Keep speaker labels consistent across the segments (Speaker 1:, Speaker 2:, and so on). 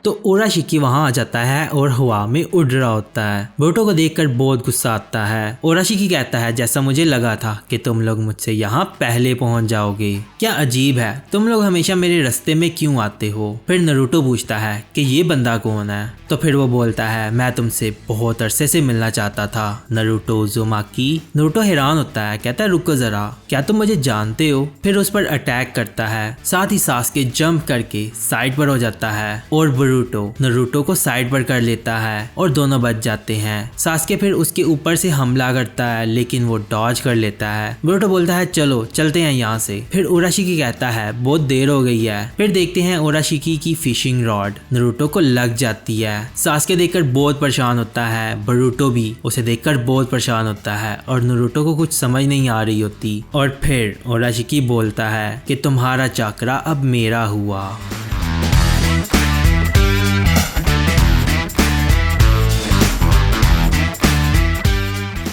Speaker 1: तो ओराशिकी वहाँ आ जाता है और हवा में उड़ रहा होता है। बोरुतो को देखकर बहुत गुस्सा आता है। ओराशिकी कहता है जैसा मुझे लगा था कि तुम लोग मुझसे यहाँ पहले पहुँच जाओगे। क्या अजीब है, तुम लोग हमेशा मेरे रास्ते में क्यों आते हो। फिर नारुतो पूछता है कि ये बंदा कौन है। तो फिर वो बोलता है मैं तुमसे बहुत अरसे से मिलना चाहता था नारुतो उज़ुमाकी। नारुतो हैरान होता है, कहता है रुको जरा, क्या तुम मुझे जानते हो। फिर उस पर अटैक करता है, साथ ही सासके जंप करके साइड पर हो जाता है और बोरुतो नारुतो को साइड पर कर लेता है और दोनों बच जाते हैं। सासके फिर उसके ऊपर से हमला करता है लेकिन वो डॉज कर लेता है। बोरुतो बोलता है चलो चलते हैं यहाँ से। फिर ओराशिकी कहता है बहुत देर हो गई है। फिर देखते हैं ओराशिकी की फिशिंग रॉड नारुतो को लग जाती है। सासके देखकर बहुत परेशान होता है, बोरुतो भी उसे देखकर बहुत परेशान होता है और नारुतो को कुछ समझ नहीं आ रही होती। और फिर ओराशिकी बोलता है कि तुम्हारा चक्रा अब मेरा हुआ।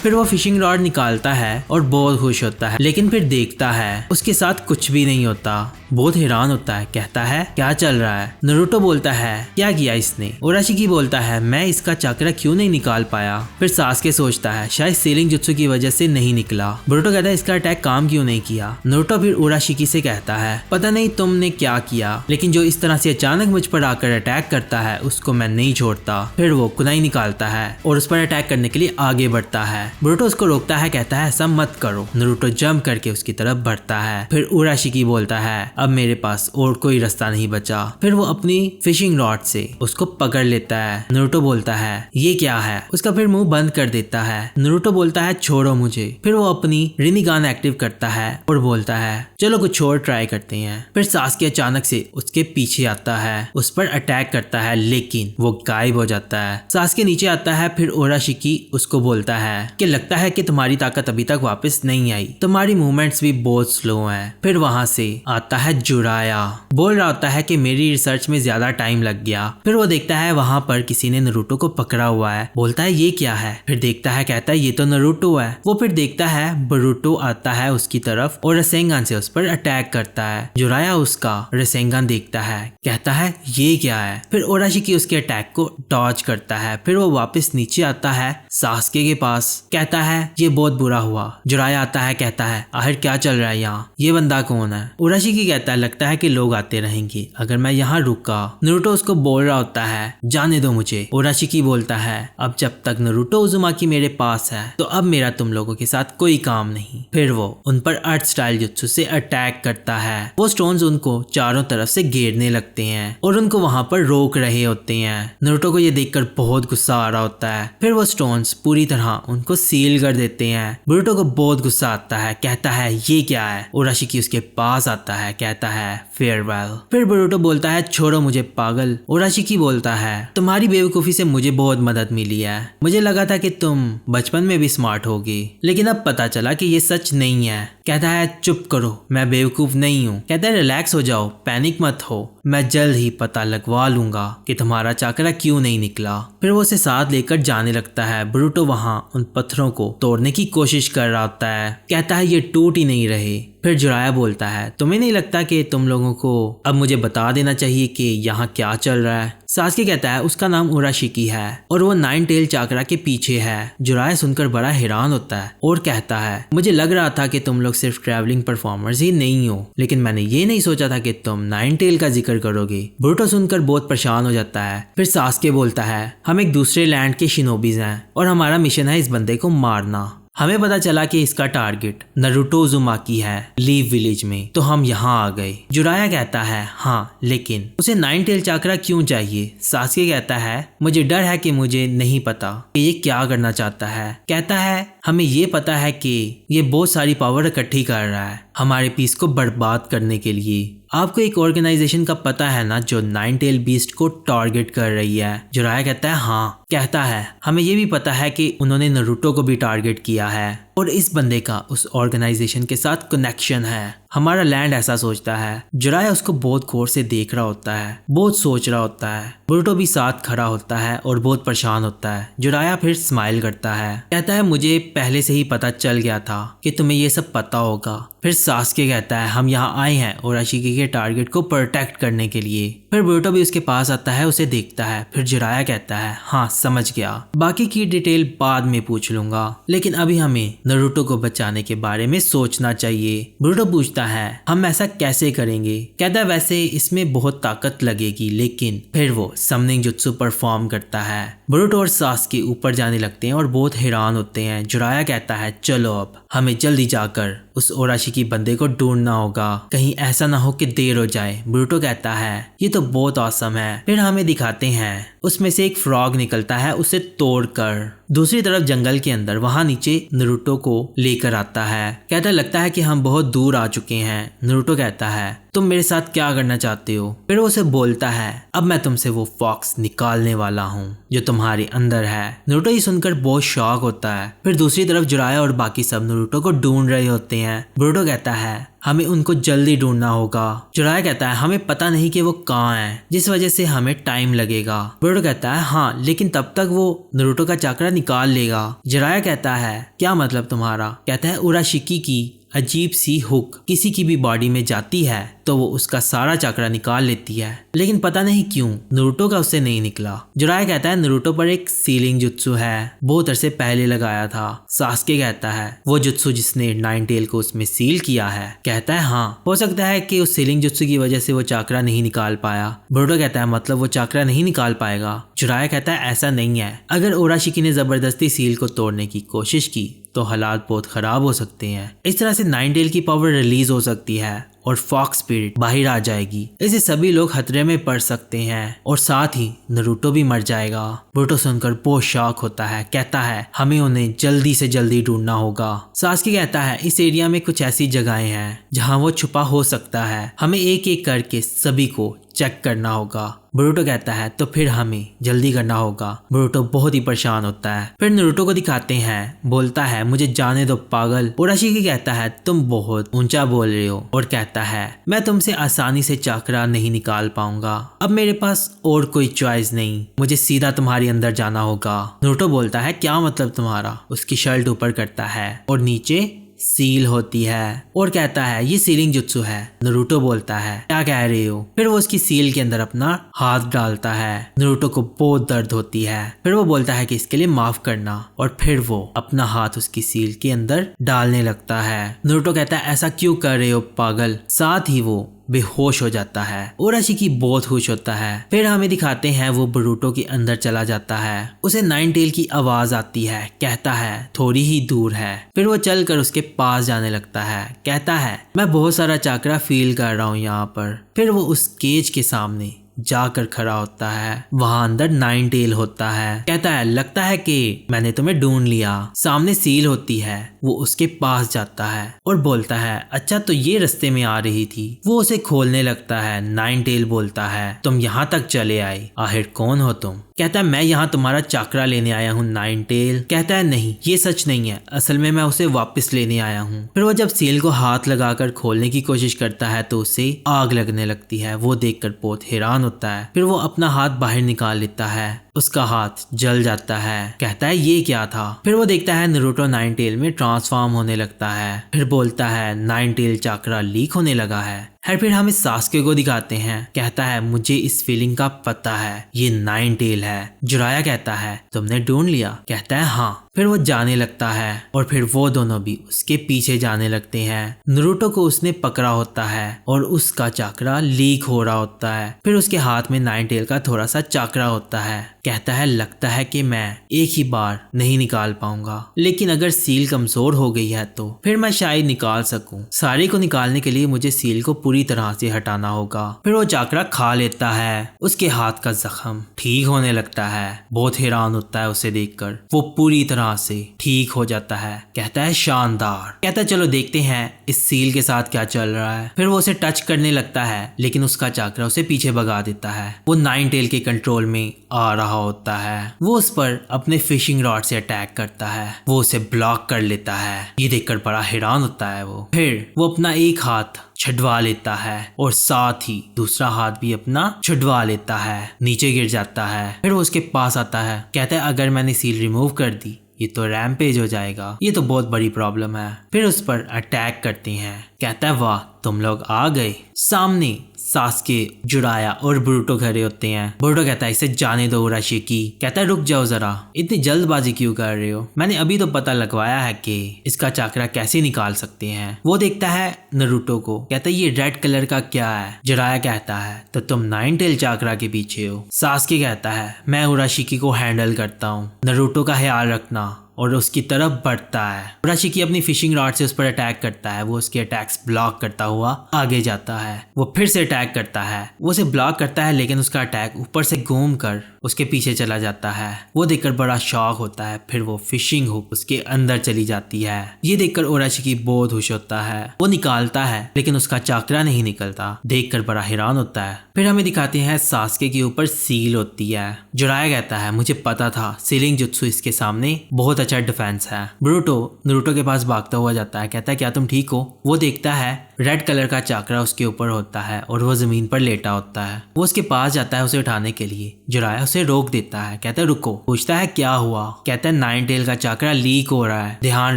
Speaker 1: फिर वो फिशिंग रॉड निकालता है और बहुत खुश होता है, लेकिन फिर देखता है उसके साथ कुछ भी नहीं होता। बहुत हैरान होता है, कहता है क्या चल रहा है। नारुतो बोलता है क्या किया इसने। ओराशिकी बोलता है मैं इसका चक्र क्यों नहीं निकाल पाया। फिर सासके सोचता है शायद सीलिंग जुत्सु की वजह से नहीं निकला। बोरुतो कहता है इसका अटैक काम क्यों नहीं किया। नारुतो फिर ओराशिकी से कहता है पता नहीं तुमने क्या किया, लेकिन जो इस तरह से अचानक मुझ पर आकर अटैक करता है उसको मैं नहीं छोड़ता। फिर वो कुनाई निकालता है और उस पर अटैक करने के लिए आगे बढ़ता है। बोरुतो उसको रोकता है, कहता है ऐसा मत करो। नारुतो जंप करके उसकी तरफ बढ़ता है। फिर ओराशिकी बोलता है अब मेरे पास और कोई रास्ता नहीं बचा। फिर वो अपनी फिशिंग रॉड से उसको पकड़ लेता है। नारुतो बोलता है ये क्या है, उसका फिर मुंह बंद कर देता है। नारुतो बोलता है छोड़ो मुझे। फिर वो अपनी रिनिगान एक्टिव करता है और बोलता है चलो कुछ और ट्राई करते हैं। फिर सासके अचानक से उसके पीछे आता है, उस पर अटैक करता है लेकिन वो गायब हो जाता है। सासके नीचे आता है। फिर ओराशिकी उसको बोलता है कि लगता है कि तुम्हारी ताकत अभी तक वापस नहीं आई, तुम्हारी मूवमेंट्स भी बहुत स्लो हैं। फिर वहां से आता है जुराया, बोल रहा होता है कि मेरी रिसर्च में ज्यादा टाइम लग गया। फिर वो देखता है वहां पर किसी ने नारुतो को पकड़ा हुआ है, बोलता है ये क्या है। फिर देखता है, कहता है ये तो नारुतो है। वो फिर देखता है बोरुतो आता है उसकी तरफ और रसेंगान से उस पर अटैक करता है। जुराया उसका रसेंगान देखता है, कहता है ये क्या है। फिर ओराशिकी उसके अटैक को डॉज करता है। फिर वो वापस नीचे आता है सासके के पास, कहता है ये बहुत बुरा हुआ। जुराया आता है, कहता है आखिर क्या चल रहा है यहाँ, ये बंदा कौन है। ओराशिकी कहता है लगता है कि लोग आते रहेंगे अगर मैं यहाँ रुका। नारुतो उसको बोल रहा होता है जाने दो मुझे। ओराशिकी बोलता है अब जब तक नारुतो उज़ुमाकी मेरे पास है तो अब मेरा तुम लोगों के साथ कोई काम नहीं। फिर वो उन पर अर्थ स्टाइल जुत्सु से अटैक करता है। वो स्टोन्स उनको चारों तरफ से घेरने लगते हैं और उनको वहां पर रोक रहे होते हैं। नारुतो को ये देखकर बहुत गुस्सा आ रहा होता है। फिर वो स्टोन्स पूरी तरह उनको सील कर देते हैं। बोरुतो को बहुत गुस्सा आता है, कहता है ये क्या है। ओराशिकी उसके पास आता है, कहता है फेयरवेल। फिर बोरुतो बोलता है छोड़ो मुझे पागल। ओराशिकी बोलता है तुम्हारी बेवकूफी से मुझे बहुत मदद मिली है, मुझे लगा था कि तुम बचपन में भी स्मार्ट होगी लेकिन अब पता चला कि ये सच नहीं है। कहता है चुप करो, मैं बेवकूफ नहीं हूँ। कहता है रिलैक्स हो जाओ, पैनिक मत हो, मैं जल्द ही पता लगवा लूंगा कि तुम्हारा चक्रा क्यों नहीं निकला। फिर वो उसे साथ लेकर जाने लगता है। बोरुतो वहां उन पत्थरों को तोड़ने की कोशिश कर रहा होता है, कहता है ये टूट ही नहीं रहे। फिर जुराया बोलता है तुम्हें नहीं लगता कि तुम लोगों को अब मुझे बता देना चाहिए कि यहाँ क्या चल रहा है। सासके कहता है उसका नाम ओराशिकी है और वो नाइन टेल चक्रा के पीछे है। जुराया सुनकर बड़ा हैरान होता है और कहता है मुझे लग रहा था कि तुम लोग सिर्फ ट्रैवलिंग परफॉर्मर्स ही नहीं हो, लेकिन मैंने ये नहीं सोचा था कि तुम नाइन टेल का जिक्र करोगे। बोरुतो सुनकर बहुत परेशान हो जाता है। फिर सासके बोलता है हम एक दूसरे लैंड के शिनोबीज हैं और हमारा मिशन है इस बंदे को मारना। हमें पता चला कि इसका टारगेट नारुतो उज़ुमाकी है लीव विलेज में, तो हम यहाँ आ गए। जुराया कहता है हाँ, लेकिन उसे नाइन टेल चक्रा क्यों चाहिए। सासके कहता है मुझे डर है कि मुझे नहीं पता कि ये क्या करना चाहता है। कहता है हमें ये पता है कि ये बहुत सारी पावर इकट्ठी कर रहा है हमारे पीस को बर्बाद करने के लिए। आपको एक ऑर्गेनाइजेशन का पता है ना जो नाइन टेल बीस्ट को टारगेट कर रही है। जुराया कहता है हाँ। कहता है हमें ये भी पता है कि उन्होंने नारुतो को भी टारगेट किया है और इस बंदे का उस ऑर्गेनाइजेशन के साथ कनेक्शन है। हमारा लैंड ऐसा सोचता है। जुराया उसको बहुत गौर से देख रहा होता है, बहुत सोच रहा होता है। बोरुतो भी साथ खड़ा होता है और बहुत परेशान होता है। जुराया फिर स्माइल करता है, कहता है मुझे पहले से ही पता चल गया था कि तुम्हें ये सब पता होगा। फिर सास्के कहता है हम यहाँ आए हैं ओराशिकी के टारगेट को प्रोटेक्ट करने के लिए। फिर बोरुतो भी उसके पास आता है, उसे देखता है। फिर जिराया कहता है हाँ समझ गया, बाकी की डिटेल बाद में पूछ लूंगा, लेकिन अभी हमें नारुतो को बचाने के बारे में सोचना चाहिए। बोरुतो पूछता है हम ऐसा कैसे करेंगे? कहता है वैसे इसमें बहुत ताकत लगेगी, लेकिन फिर वो समनिंग जुत्सु परफॉर्म करता है। बोरुतो और सास्के ऊपर जाने लगते हैं और बहुत हैरान होते हैं। जिराया कहता है चलो अब हमें जल्दी जाकर उस ओराशिकी बंदे को ढूंढना होगा, कहीं ऐसा ना हो कि देर हो जाए। बोरुतो कहता है ये तो बहुत ऑसम है। फिर हमें दिखाते हैं उसमें से एक फ्रॉग निकलता है, उसे तोड़कर दूसरी तरफ जंगल के अंदर वहां नीचे नारुतो को लेकर आता है। कहता लगता है कि हम बहुत दूर आ चुके हैं। नारुतो कहता है तुम मेरे साथ क्या करना चाहते हो? फिर वो उसे बोलता है अब मैं तुमसे वो फॉक्स निकालने वाला हूँ जो तुम्हारे अंदर है। नारुतो ये सुनकर बहुत शॉक होता है। फिर दूसरी तरफ जिराया और बाकी सब नारुतो को ढूंढ रहे होते हैं। बोरुतो कहता है हमें उनको जल्दी ढूंढना होगा। जिराया कहता है हमें पता नहीं कि वो कहाँ है, जिस वजह से हमें टाइम लगेगा। बोरुतो कहता है हाँ लेकिन तब तक वो नारुतो का चक्रा निकाल लेगा। जिराया कहता है क्या मतलब तुम्हारा? कहता है ओराशिकी की अजीब सी हुक किसी की भी बॉडी में जाती है तो वो उसका सारा चक्रा निकाल लेती है, लेकिन पता नहीं क्यों नारुतो का उससे नहीं निकला। जिराया कहता है नारुतो पर एक सीलिंग जुत्सु है, बहुत अरसे पहले लगाया था। सास्के कहता है वो जुत्सु जिसने नाइन टेल को उसमें सील किया है। कहता है हाँ हो सकता है कि उस सीलिंग जुत्सु की वजह से वो चक्रा नहीं निकाल पाया। बोरुतो कहता है मतलब वो चक्रा नहीं निकाल पाएगा? जिराया कहता है ऐसा नहीं है, अगर ओराशिकी ने जबरदस्ती सील को तोड़ने की कोशिश की तो हालात बहुत खराब हो सकते हैं। इस तरह से नाइन टेल की पावर रिलीज हो सकती है और फॉक्स स्पिरिट बाहर आ जाएगी। इससे सभी लोग खतरे में पड़ सकते हैं और साथ ही नारुतो भी मर जाएगा। बोरुतो सुनकर बहुत शॉक होता है। कहता है हमें उन्हें जल्दी से जल्दी ढूंढना होगा। सास्के कहता है इस एरिया में कुछ ऐसी जगहें हैं जहां वो छुपा हो सकता है, हमें एक एक करके सभी को चेक करना होगा। बोरुतो कहता है तो फिर हमें जल्दी करना होगा। बोरुतो बहुत ही परेशान होता है। फिर नारुतो को दिखाते हैं, बोलता है मुझे जाने दो पागल। ओराशिकी कहता है तुम बहुत ऊंचा बोल रहे हो और कहता है मैं तुमसे आसानी से चक्रा नहीं निकाल पाऊंगा, अब मेरे पास और कोई चॉइस नहीं, मुझे सीधा तुम्हारे अंदर जाना होगा। नारुतो बोलता है क्या मतलब तुम्हारा? उसकी शर्ट ऊपर करता है और नीचे सील होती है और कहता है ये सीलिंग जुत्सु है। नारुतो बोलता है क्या कह रहे हो? फिर वो उसकी सील के अंदर अपना हाथ डालता है। नारुतो को बहुत दर्द होती है। फिर वो बोलता है कि इसके लिए माफ करना और फिर वो अपना हाथ उसकी सील के अंदर डालने लगता है। नारुतो कहता है ऐसा क्यों कर रहे हो पागल? साथ ही वो बेहोश हो जाता है। ओराशिकी बहुत खुश होता है। फिर हमें दिखाते हैं वो बोरुतो के अंदर चला जाता है। उसे नाइन टेल की आवाज आती है, कहता है थोड़ी ही दूर है। फिर वो चलकर उसके पास जाने लगता है। कहता है मैं बहुत सारा चक्रा फील कर रहा हूँ यहाँ पर। फिर वो उस केज के सामने जाकर खड़ा होता है, वहां अंदर नाइन टेल होता है। कहता है लगता है कि मैंने तुम्हें ढूंढ लिया। सामने सील होती है, वो उसके पास जाता है और बोलता है अच्छा तो ये रास्ते में आ रही थी। वो उसे खोलने लगता है। नाइन टेल बोलता है तुम यहाँ तक चले आए, आखिर कौन हो तुम? कहता है मैं यहाँ तुम्हारा चक्रा लेने आया हूँ नाइन टेल। कहता है नहीं ये सच नहीं है, असल में मैं उसे वापस लेने आया हूँ। फिर वो जब सील को हाथ लगाकर खोलने की कोशिश करता है तो उसे आग लगने लगती है। वो देखकर बहुत हैरान होता है। फिर वो अपना हाथ बाहर निकाल लेता है, उसका हाथ जल जाता है। कहता है ये क्या था? फिर वो देखता है नारुतो नाइन टेल में ट्रांसफॉर्म होने लगता है। फिर बोलता है नाइन टेल चक्रा लीक होने लगा है। फिर हमें सास्के को दिखाते हैं। कहता है मुझे इस फीलिंग का पता है, ये नाइन टेल है। जिराया कहता है तुमने ढूंढ लिया? कहता है हाँ। फिर वो जाने लगता है और फिर वो दोनों भी उसके पीछे जाने लगते हैं। नारुतो को उसने पकड़ा होता है और उसका चक्रा लीक हो रहा होता है। फिर उसके हाथ में नाइन टेल का थोड़ा सा चक्रा होता है। कहता है लगता है कि मैं एक ही बार नहीं निकाल पाऊंगा, लेकिन अगर सील कमजोर हो गई है तो फिर मैं शायद निकाल सकूं। सारे को निकालने के लिए मुझे सील को पूरी तरह से हटाना होगा। फिर वो चक्रा खा लेता है। उसके हाथ का जख्म ठीक होने लगता है। बहुत हैरान होता है उसे देखकर। वो पूरी तरह से ठीक हो जाता है। कहता है शानदार। कहता है चलो देखते हैं इस सील के साथ क्या चल रहा है। फिर वो उसे टच करने लगता है, लेकिन उसका चक्रा उसे पीछे भगा देता है। वो नाइन टेल के कंट्रोल में आ रहा होता है। वो उस पर अपने फिशिंग रॉड से अटैक करता है। वो उसे ब्लॉक कर लेता है। ये देखकर बड़ा हैरान होता है वो। फिर वो अपना एक हाथ छुड़वा लेता है और साथ ही दूसरा हाथ भी अपना छुड़वा लेता है, नीचे गिर जाता है। फिर वो उसके पास आता है, कहता है अगर मैंने सील रिमूव कर दी ये तो रैम्पेज हो जाएगा, ये तो बहुत बड़ी प्रॉब्लम है। फिर उस पर अटैक करते हैं। कहता है वाह तुम लोग आ गए। सामने सास्के, जुराया और ब्रूटो खड़े होते हैं। ब्रूटो कहता है इसे जाने दो उराशिकी। कहता है रुक जाओ जरा, इतनी जल्दबाजी क्यों कर रहे हो, मैंने अभी तो पता लगवाया है कि इसका चाकरा कैसे निकाल सकते हैं। वो देखता है नरूटो को, कहता है ये रेड कलर का क्या है। जुराया कहता है तो तुम नाइन टेल चाकरा के पीछे हो। सास्के कहता है मैं उराशिकी को हैंडल करता हूँ, नरूटो का ख्याल रखना, और उसकी तरफ बढ़ता है। उराशिकी अपनी फिशिंग रॉड से उस पर अटैक करता है। वो उसके अटैक्स ब्लॉक करता हुआ आगे जाता है। वो फिर से अटैक करता है, वो उसे ब्लॉक करता है लेकिन उसका अटैक ऊपर से घूम कर उसके पीछे चला जाता है। वो देखकर बड़ा शॉक होता है। फिर वो फिशिंग हुक उसके अंदर चली जाती है। ये देखकर उराशिकी बहुत खुश होता है। वो निकालता है लेकिन उसका चाकरा नहीं निकलता। देखकर बड़ा हैरान होता है। फिर हमें दिखाते हैं सास्के के ऊपर सील होती है। जुराया कहता है मुझे पता था सीलिंग जुत्सु इसके सामने बहुत अच्छा डिफेंस है। ब्रूटो नरूटो के पास भागता हुआ जाता है, कहता है क्या तुम ठीक हो। वो देखता है रेड कलर का चाकरा उसके ऊपर होता है और वो जमीन पर लेटा होता है। वो उसके पास जाता है उसे उठाने के लिए। जुराया उसे रोक देता है, कहता है रुको। पूछता है क्या हुआ। कहता है नाइन टेल का चाकरा लीक हो रहा है, ध्यान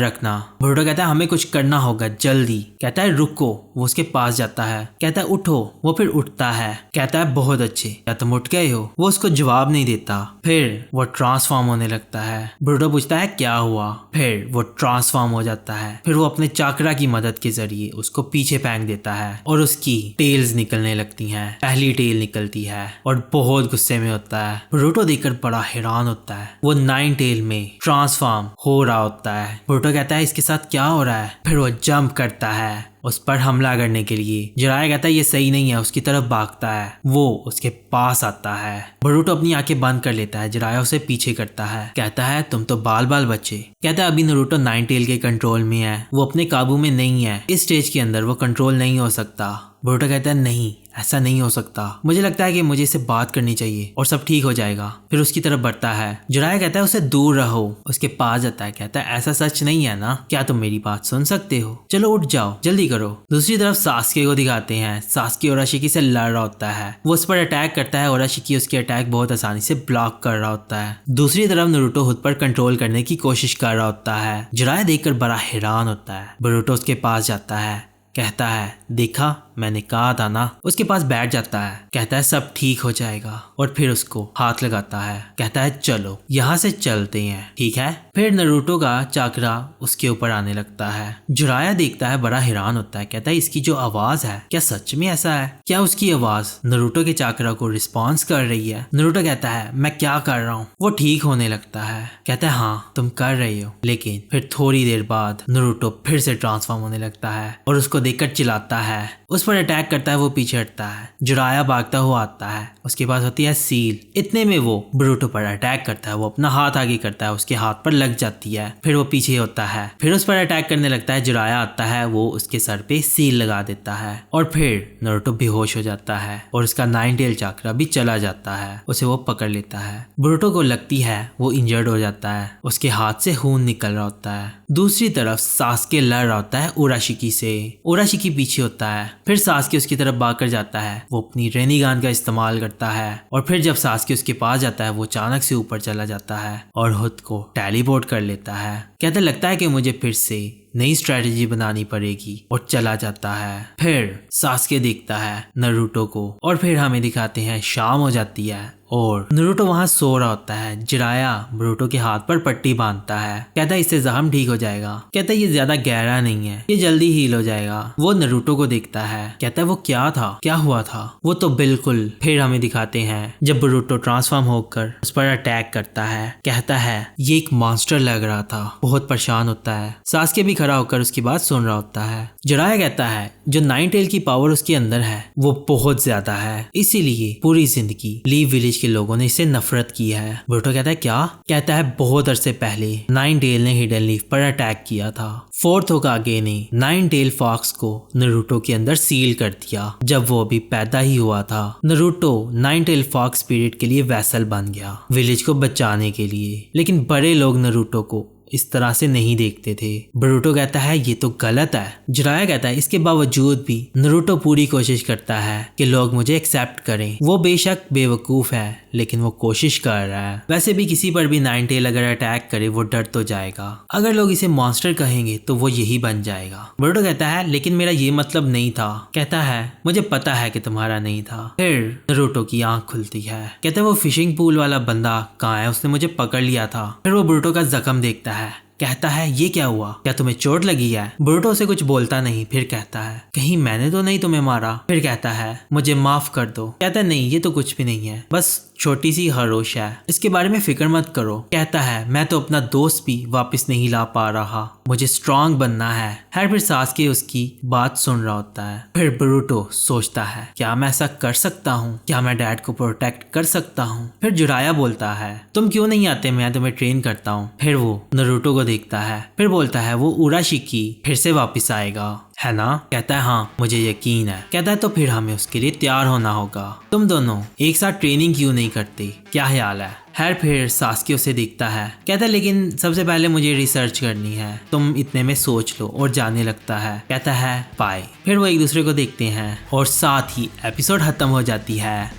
Speaker 1: रखना। ब्रूटो कहता है हमें कुछ करना होगा जल्दी। कहता है रुको। वो उसके पास जाता है, कहता है उठो। वो फिर उठता है, कहता है बहुत अच्छे, क्या तुम उठ गए हो। वो उसको जवाब नहीं देता। फिर वो ट्रांसफॉर्म होने लगता है। ब्रूटो पूछता है क्या हुआ। फिर वो ट्रांसफॉर्म हो जाता है। फिर वो अपने चाकरा की मदद के जरिए उसको पीछे फेंक देता है और उसकी टेल्स निकलने लगती हैं। पहली टेल निकलती है और बहुत गुस्से में होता है। ब्रूटो देखकर बड़ा हैरान होता है। वो नाइन टेल में ट्रांसफॉर्म हो रहा होता है। ब्रूटो कहता है इसके साथ क्या हो रहा है। फिर वो जंप करता है उस पर हमला करने के लिए। जुराया कहता है ये सही नहीं है, उसकी तरफ भागता है। वो उसके पास आता है। ब्रूटो अपनी आंखें बंद कर लेता है। जुराया उसे पीछे करता है, कहता है तुम तो बाल बाल बच्चे। कहता है अभी नरूटो नाइन टेल के कंट्रोल में है, वो अपने काबू में नहीं है। इस स्टेज के अंदर वो कंट्रोल नहीं हो सकता। ब्रूटो कहता है नहीं ऐसा नहीं हो सकता, मुझे लगता है कि मुझे इससे बात करनी चाहिए और सब ठीक हो जाएगा। फिर उसकी तरफ बढ़ता है। जुराया कहता है उसे दूर रहो। उसके पास जाता है, कहता है ऐसा सच नहीं है ना, क्या तुम मेरी बात सुन सकते हो, चलो उठ जाओ जल्दी करो। दूसरी तरफ सास्के को दिखाते हैं। सास्के उराशिकी से लड़ रहा होता है। वो उस पर अटैक करता है। उराशिकी उसके अटैक बहुत आसानी से ब्लॉक कर रहा होता है। दूसरी तरफ नरूटो खुद पर कंट्रोल करने की कोशिश कर रहा होता है। जुराया देखकर बड़ा हैरान होता है। ब्रूटो उसके पास जाता है, कहता है देखा मैंने कहा था ना। उसके पास बैठ जाता है, कहता है सब ठीक हो जाएगा और फिर उसको हाथ लगाता है, कहता है चलो यहाँ से चलते हैं, ठीक है। फिर नरूटो का चाकरा उसके ऊपर आने लगता है। जुराया देखता है, बड़ा हैरान होता है, कहता है इसकी जो आवाज है क्या सच में ऐसा है, क्या उसकी आवाज नरूटो के चाकरा को रिस्पॉन्स कर रही है। नरूटो कहता है मैं क्या कर रहा हूँ। वो ठीक होने लगता है, कहता है हाँ तुम कर रही हो। लेकिन फिर थोड़ी देर बाद नरूटो फिर से ट्रांसफॉर्म होने लगता है और उसको देखकर चिल्लाता है, उस पर अटैक करता है। वो पीछे हटता है। जुराया भागता हुआ आता है, उसके पास होती है सील। इतने में वो ब्रूटो पर अटैक करता है। वो अपना हाथ आगे करता है, उसके हाथ पर लग जाती है। फिर वो पीछे होता है, फिर उस पर अटैक करने लगता है। जुराया आता है, वो उसके सर पे सील लगा देता है और फिर नरूटो बेहोश हो जाता है और उसका नाइन टेल चाकरा भी चला जाता है। उसे वो पकड़ लेता है। ब्रूटो को लगती है वो इंजर्ड हो जाता है, उसके हाथ से खून निकल रहा होता है। दूसरी तरफ सास्के लड़ रहा होता है उराशिकी से। उराशिकी पीछे होता है। फिर सास्के उसकी तरफ भागकर जाता है। वो अपनी रेनिगान का इस्तेमाल करता है और फिर जब सास्के उसके पास जाता है वो अचानक से ऊपर चला जाता है और खुद को टेलीपोर्ट कर लेता है। कहता लगता है कि मुझे फिर से नई स्ट्रेटेजी बनानी पड़ेगी और चला जाता है। फिर सास्के देखता है नरूटो को और फिर हमें दिखाते हैं शाम हो जाती है और नरूटो वहां सो रहा होता है। जिराया ब्रूटो के हाथ पर पट्टी बांधता है, कहता है इससे जख्म ठीक हो जाएगा। कहता है ये ज्यादा गहरा नहीं है, ये जल्दी हील हो जाएगा। वो नरूटो को देखता है, कहता है वो क्या था, क्या हुआ था। वो तो बिल्कुल। फिर हमें दिखाते हैं जब ब्रूटो ट्रांसफॉर्म होकर उस पर अटैक करता है। कहता है ये एक मॉन्स्टर लग रहा था। बहुत परेशान होता है। सास्के भी खड़ा होकर उसकी बात सुन रहा होता है। जिराया कहता है जो नाइन टेल की पावर उसके अंदर है वो बहुत ज्यादा है, इसीलिए पूरी जिंदगी लीव विलेज के लोगों ने इससे नफरत की है। ब्रूटो कहता है क्या। कहता है बहुत अरसे पहले नाइन टेल ने हिडन लीफ पर अटैक किया था। फोर्थ होकागे ने नाइन टेल फॉक्स को नरूटो के अंदर सील कर दिया जब वो अभी पैदा ही हुआ था। Naruto nine tail fox spirit के लिए वैसल बन गया विलेज को बचाने के लिए, लेकिन बड़े लोग नरूटो को इस तरह से नहीं देखते थे। बोरुतो कहता है ये तो गलत है। जिराया कहता है इसके बावजूद भी नारुतो पूरी कोशिश करता है कि लोग मुझे एक्सेप्ट करें। वो बेशक बेवकूफ है लेकिन वो कोशिश कर रहा है। वैसे भी किसी पर भी नाइन टेल अगर अटैक करे वो डर तो जाएगा। अगर लोग इसे मॉन्स्टर कहेंगे तो वो यही बन जाएगा। बोरुतो कहता है लेकिन मेरा ये मतलब नहीं था। कहता है मुझे पता है कि तुम्हारा नहीं था। फिर नारुतो की आंख खुलती है। कहता है वो फिशिंग पूल वाला बंदा कहाँ है, उसने मुझे पकड़ लिया था। फिर वो बोरुतो का जख्म देखता है। कहता है ये क्या हुआ, क्या तुम्हें चोट लगी है? बोरुतो उसे कुछ बोलता नहीं। फिर कहता है कहीं मैंने तो नहीं तुम्हें मारा? फिर कहता है मुझे माफ कर दो। कहता है नहीं ये तो कुछ भी नहीं है, बस छोटी सी खरोश है, इसके बारे में फिक्र मत करो। कहता है मैं तो अपना दोस्त भी वापस नहीं ला पा रहा, मुझे स्ट्रांग बनना है। फिर सासुके उसकी बात सुन रहा होता है। फिर बोरुतो सोचता है क्या मैं ऐसा कर सकता हूँ, क्या मैं डैड को प्रोटेक्ट कर सकता हूँ? फिर जिराया बोलता है तुम क्यों नहीं आते, मैं तुम्हें ट्रेन करता हूँ। फिर वो नारुतो को देखता है। फिर बोलता है वो उराशिकी फिर से वापस आएगा है ना? कहता है हाँ मुझे यकीन है। कहता है तो फिर हमें उसके लिए तैयार होना होगा। तुम दोनों एक साथ ट्रेनिंग क्यों नहीं करते, क्या ख्याल है? फिर सासुके उसे दिखता है। कहता है लेकिन सबसे पहले मुझे रिसर्च करनी है, तुम इतने में सोच लो, और जाने लगता है। कहता है बाय। फिर वो एक दूसरे को देखते हैं और साथ ही एपिसोड खत्म हो जाती है।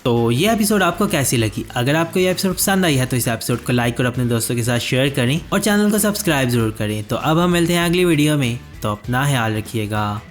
Speaker 1: तो ये एपिसोड आपको कैसी लगी? अगर आपको ये एपिसोड पसंद आई है तो इस एपिसोड को लाइक और अपने दोस्तों के साथ शेयर करें और चैनल को सब्सक्राइब जरूर करें। तो अब हम मिलते हैं अगली वीडियो में, तो अपना ख्याल रखिएगा।